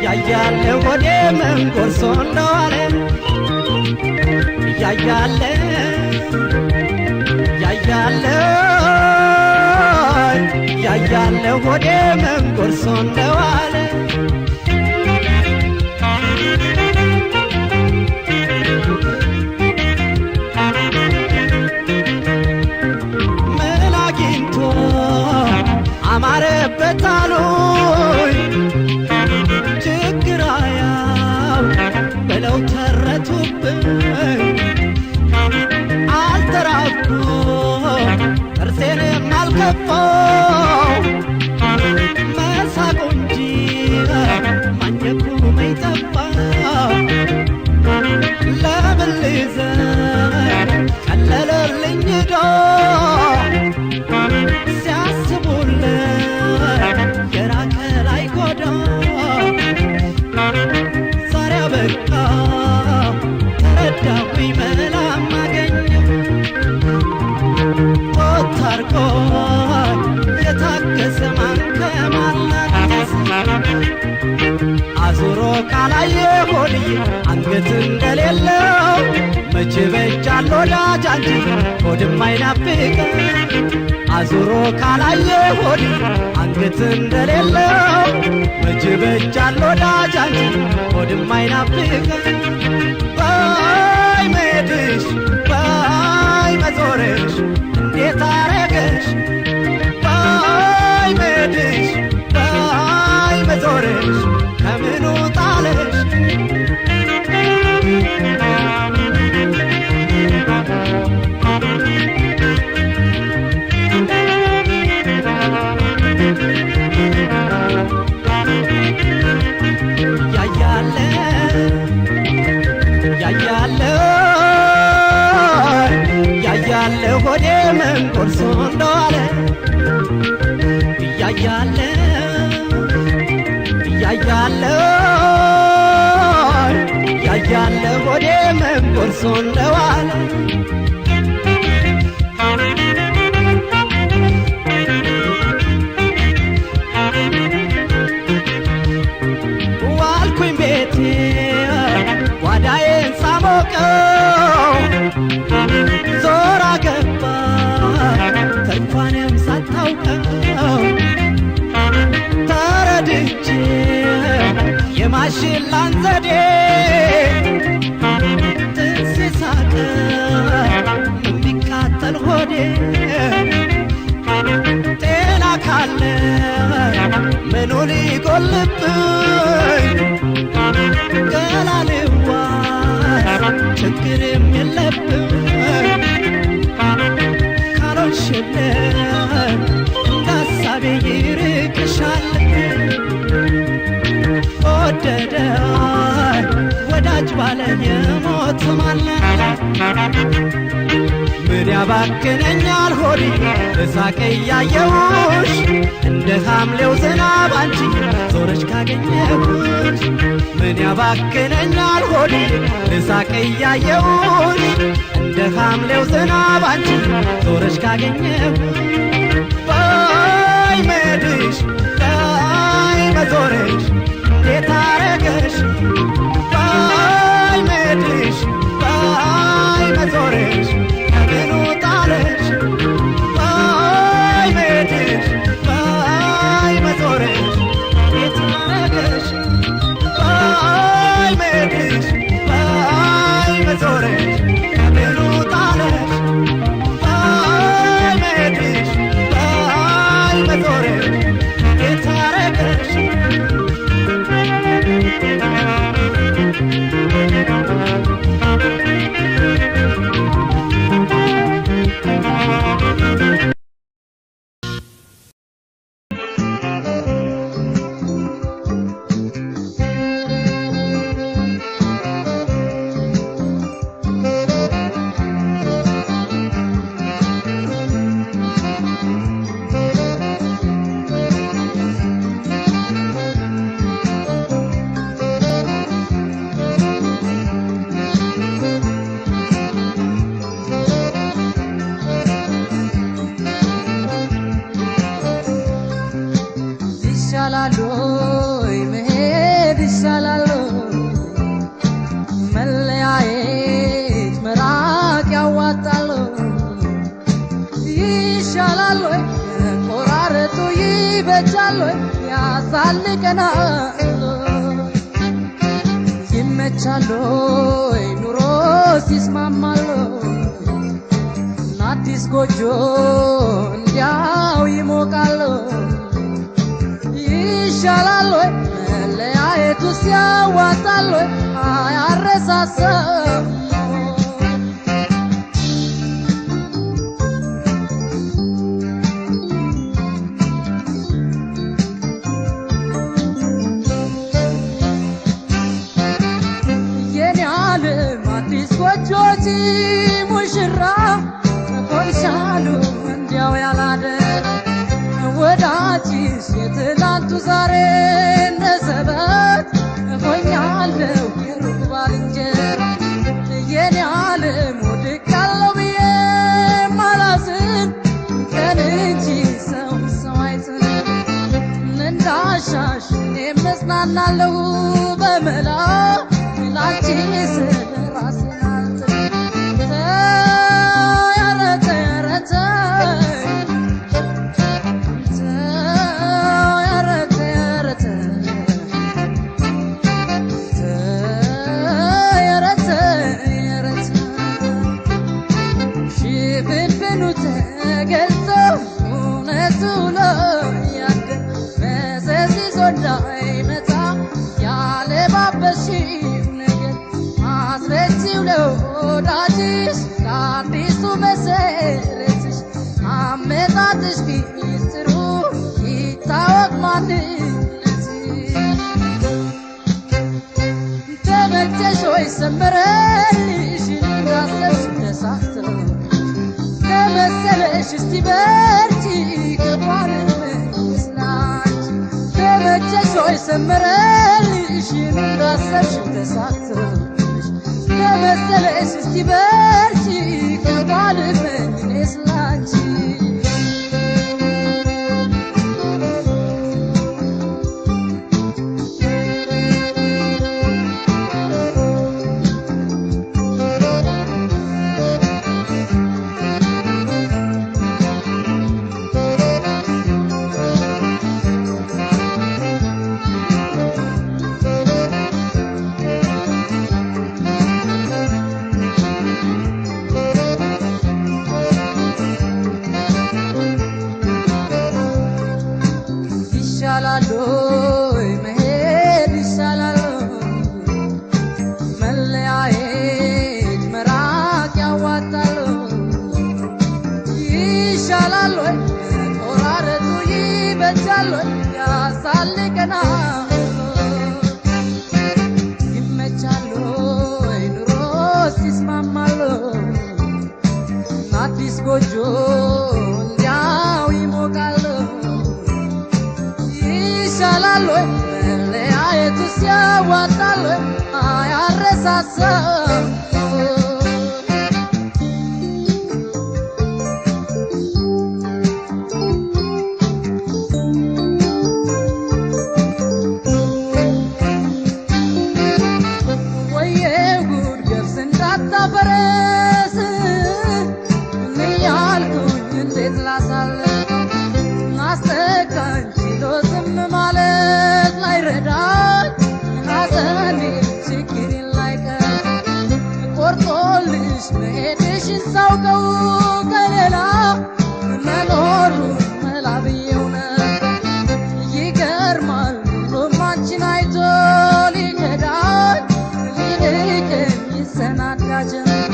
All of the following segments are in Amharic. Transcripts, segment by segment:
ያያለ ወዴ ምን ጎርሶ እንደዋለ ያያለ ወዴ ምን ጎርሶ እንደዋለ ምን አግኝቶ አማረበት አሉኝ ችግር አያው ብለው ተረቱብኝ አልተራብኩ ጥርሴንም አልከፋው መሳቁ እንጂ ማኘኩ መይጠፋ ለምን ልዘን ቀለለልኝ ዶ ሲያስቡልን የራቀ ላይ ጎዳ ዛሬ አበቃ ተረዳሁኝ መላም አገኘሁ ሞታርቆ የታገሰ ማን ከማላገሰ አዙሮ ካላየ ሆድዬ አንገት እንደሌለው መቼ በጃል ወዳጅ አንቺ ሆድም አይናፍቀው አዙሮ ካላየ ሆድዬ አንገት እንደሌለው መቼ በጃል ወዳጅ አንቺ ሆድም አይናፍቀው ባይ መሄድሽ ባይ መዞርሽ እንዴት አረገሽ ባይ መሄድሽ ባይ መዞርሽ ከምኑ ጣለሽ ያያለ ሆዴ ምን ጎርሶ እንደዋለ ያያለ ሆዴ ምን ጎርሶ እንደዋለ ዋልኩኝ ቤቴ ጓዳዬን ሳሞቀው ዞራ ገባ ተንኳንም ሳታውቀው ተረድቼ የማሽላን ዘዴ ጥንሴ ሳቀ የሚቃጠል ሆዴ ጤና ካለ ምኑ ሊጎልብኝ ገላልዋስ ችግርም የለብኝ ካልሆንሽልን እንዳሳቤ ይርቅሻል ወደዳይ ወዳጅ ባለን የሞት ማለ ምን ያባክነኛል ሆዴ እሳቅ እያየሁሽ እንደ ሐምሌው ዝናብ አንቺ ዞረሽ ካገኘሁሽ ምን ያባክነኛል ሆዴ እሳቅ እያየሁሽ እንደ ሐምሌው ዝናብ አንቺ ዞረሽ ካገኘሁሽ ባይ መሄድሽ ባይ መዞርሽ እንዴት አረገሽ ባይ መሄድሽ ባይ መዞርሽ ከምኑ ጣለሽ ባይ መሄድሽ ባይ መዞርሽ እንዴት አረገሽ ባይ መሄድሽ ባይ መዞርሽ ከምኑ ጣለሽ ባይ መሄድሽ ባይ መዞርሽ እንዴት አረገሽ ይበጃል ያሳልቀናል ይመቻል ኑሮ ሲስማማል አዲስ ጎጆ እንዲያው ይሞቃል ይሻላል መለያየቱ ሲያዋጣል አያረሳሳም የኔ ዓለም አዲስ ጎጆ ሙሽራ ሻሉ እንዲያው ያላደረ ወዳጅሽ የትላንቱ ዛሬ ነሰበት ሆኛለሁ የሩቅ ባልንጀራ የኔ ዓለም ወድቅ ያለው ብዬ ማላዝን ቀን እንጂ ሰው አይጽንም እንዳሻሽ እኔም እጽናናለሁ በመላ ላንቺ ስለ ራሴ አመጣጥሽ ቢስሩ ይታወቅ ማንነትሽ ተመቸሽ ወይ ሰመረልሽ እንዳሰብሽ ተሳክቶ ተመሰለሽ እስቲ በርቺ ከባድ መስላች ተመቸሽ ወይ ሰመረልሽ እንዳሰብሽ ተሳክቶ ተመሰለሽ እስቲ በርቺ ከባድ መስላች ይሻላል መሄድ ይሻላል መለያየት መራቅ ያዋጣል ይሻላል ቆራረጡ ይበጃል ያሳልቀናል ይመቻል ኑሮ ሲስማማል አዲስ ጎጆ እንዲያው ይሞቃል ይሻላል መለያየቱ ሲያዋጣል አያረሳሳም ወየ ጉድ ገብስ እንዳታፈረስ እያልኩኝ እንዴት ላሳልፍ ማስተካከል ችሎ ዝም ማለት ላይረዳኝ ሐዘኔ ችግሬን ላይቀር ቆርጦልሽ መሄድሽን ሳውቀው ከሌላ መኖሩን መላ ብዬው ነበር ይገርማል ሁሉም አንቺን አይቶ ሊከዳኝ ሊንቀኝ ይሰናዳ ጀመር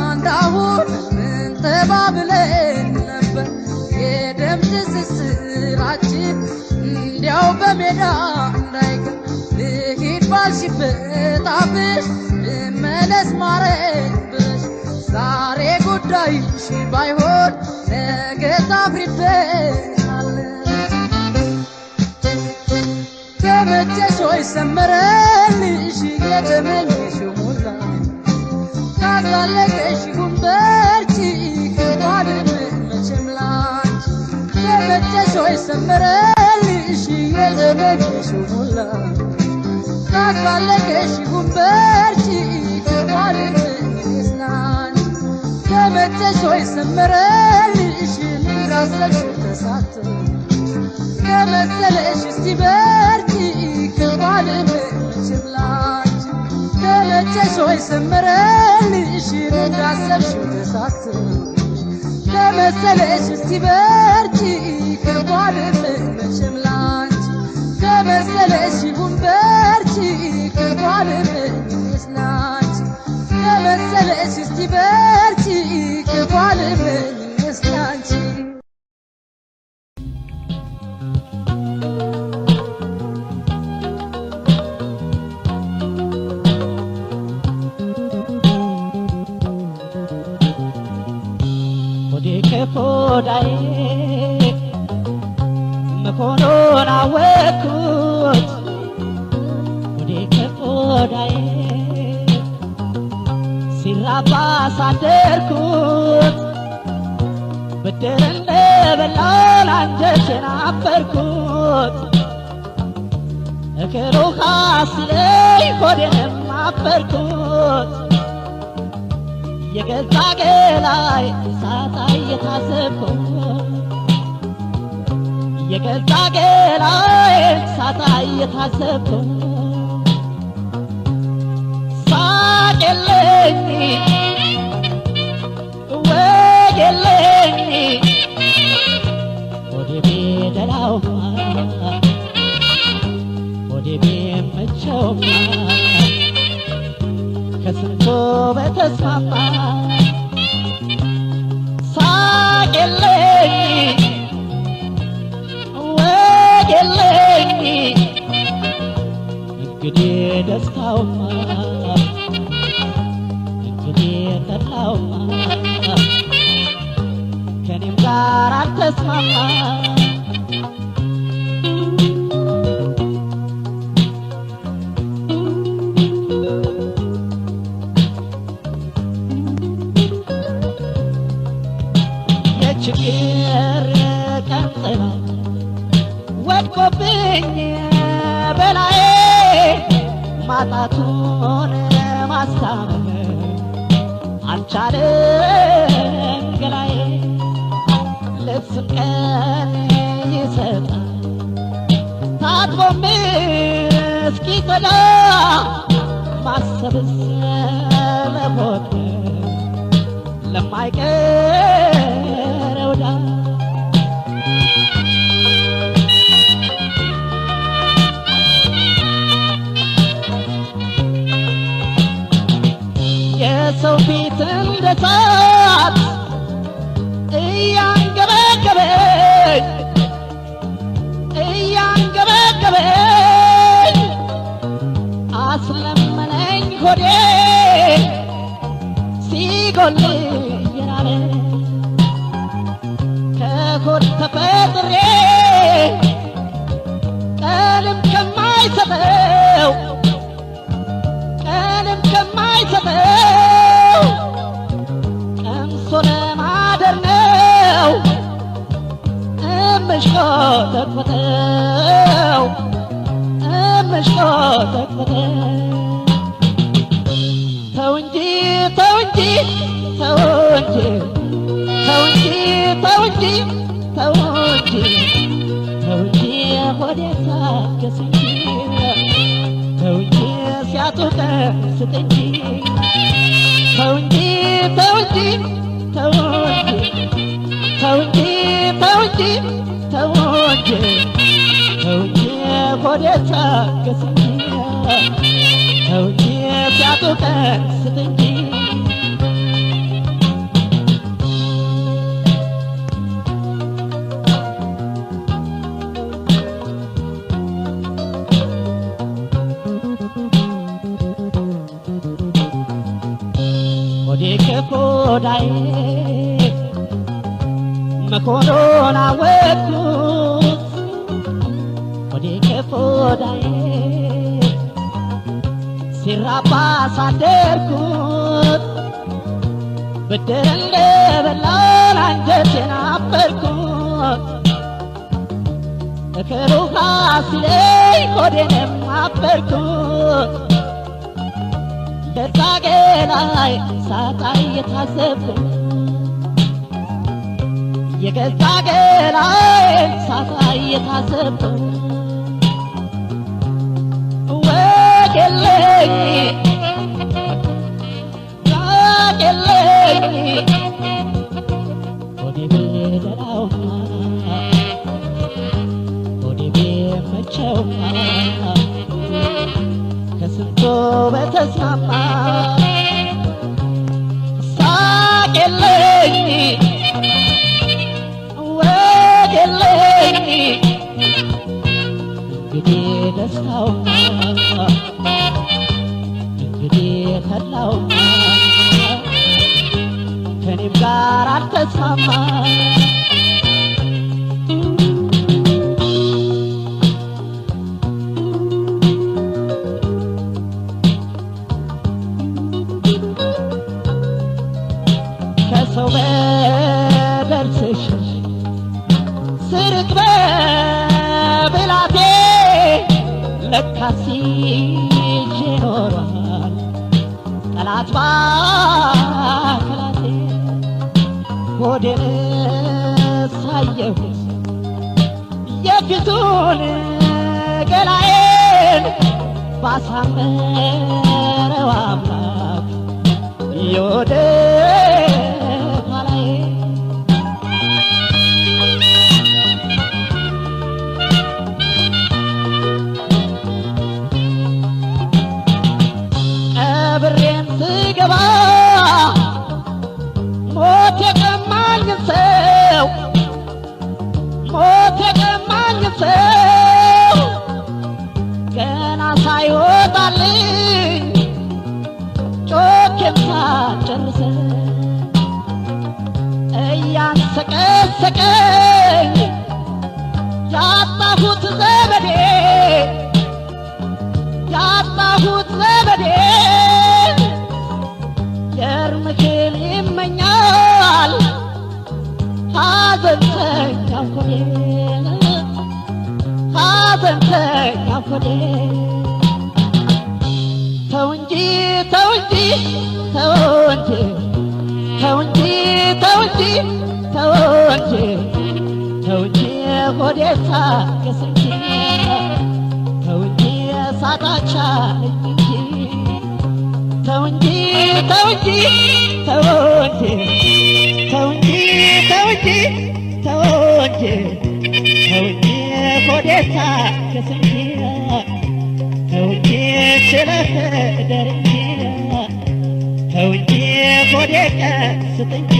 እንዳሁን ምን ተባብለን ነበር የደም ትስስራችን እንዲያው በሜዳ እንዳይቀር ልሂድ ባልሽበት አፍሽ ልመለስ ማረኝ ብለሽ ዛሬ ጉዳይሽ ባይሆን ነገ ታፍሪበታለሽ ተመቸሽ ወይ ሰመረልሽ የተመኘሽው ሞላ ካላለቀሽ ይሁን በርቺ ከባድ መቼም ተመቸሽ ወይ ሰመረልሽ የዘመንሽ ሁላ ካስባለቀሽ ጉንበርቺ ክባልስናን ተመቸሽ ወይ ሰመረልሽ ሚራሰሽ ተሳት ከመሰለሽ እስቲ በርቺ ክባልምችምላች ተመቸሽ ወይ ሰመረልሽ እንዳሰብሽ ተሳት ከመሰለሽ እስቲ በርቺ ክባልምችምላች ከመሰለሽ ጉንበርቺ ክባልምስናች ከመሰለሽ እስቲ በርቺ ክባልምስናች ሆዳዬ መሆኑን አወቅኩት ወዴ ከሆዳዬ ሲራባ ሳደርኩት ብድር እንደበላን አንጀቴን አፈርኩት እግሩ ካስለኝ ሆዴንም አፈርኩት የገዛ ገላይ ሳታ እየታሰብኩት የገዛ ገላይ ሳታ እየታሰብኩት ሳቅ የለኝ ወግ የለኝ ሆዴ ቢደላውማ ሆዴ ቢመቸውማ ከስንቱ በተስማማ ሳቅ የለኝ ወግ የለኝ እንግዲህ ደስታውማ እንግዲህ ተድላውማ ከኔም ጋር አልተስማማ ችግር ቀንጥላ ወድቆብኝ በላዬ ማጣቱን ማስታመም አልቻለም ገላዬ ልብስም ቀን ይሰጣል ታጥቦም እስኪጸዳ ማሰብስ ለሞት ለማይቀረው ዕዳ የሰው ፊት እንደ እሳት እያንገበገበኝ እያንገበገበኝ አስለመነኝ ሆዴ ሲጎል የራበ ከሆድ ተፈጥሬ ቀንም ከማይሰጠው ቀንም ከማይሰጠው ቀምሶ ለማደር ነው እምሽቆጠቆጠው እምሽቆጠቆጠው ተው እንጂ ተው እንጂ ተው እንጂ ተው እንጂ ተው እንጂ ተው እንጂ ተው እንጂ ሆዴ ታገስ እንጂ ተው እንጂ ሲያጡት ስጥ እንጂ ተው እንጂ ተው እንጂ ተው እንጂ ተው እንጂ ተው እንጂ ተው እንጂ ተው እንጂ ሆዴ ታገስ እንጂ ተው እንጂ ሲያጡት ስጥ እንጂ ሆዴ ከሆዳዬ መሆኑን አወቅኩት ሆዴ ከሆዳዬ ሲራባ ሳደርኩት ብድር እንደበላን አንጀቴን አፈርኩት ከሩሃ ሲለይ ሆዴንም አበርኩት በዛ ገላይ ሳጣ እየታዘብኩ የገዛ ገላይ ሳጣ እየታዘብኩ ወጌለኝ ወጌለኝ ሆዴ ቤደራውማ ሆዴ ቤመቸውማ ከስንቶ በተስማማ ሳቄለኝ ወጌለኝ እንግዲህ ደስታውማ እንግዲህ ተድላውማ ከኔም ጋር አልተስማማ ከሰው በደል ስሽሽ ስርቅ በብላቴ ለካስ ይዤ ኖሯል ጠላት ባከላቴ ሆዴን ሳየሁት የፊቱን ገላዬን ባሳመረው አምላክ የወደ ኋላዬ ቀብሬን ስገባ ሞት የቀማኝን ሰው ሞት የቀማኝን ሰው ገና ሳይወጣልኝ ጮኬን ሳልጨርሰው እያንሰቀሰቀኝ ያጣሁት ዘመዴ ያጣሁት ዘመዴ የእርምሽን ይመኛል ሐዘንተኛው ሆዴ ሐዘንተኛው ሆዴ ተው እንጂ ተው እንጂ ተው እንጂ ተው እንጂ ተው እንጂ ተው እንጂ ተው እንጂ ሆዴ ታገስ እንጂ ተው እንጂ ሳታቻለኝ እንጂ ተው እንጂ ተው እንጂ ተው እንጂ ተው እንጂ ተው እንጂ ተው እንጂ ተው እንጂ ሆዴ ታገስ እንጂ ተው እንጂ ስለተደር እንጂ ተው እንጂ ሆዴ ቀስት እንጂ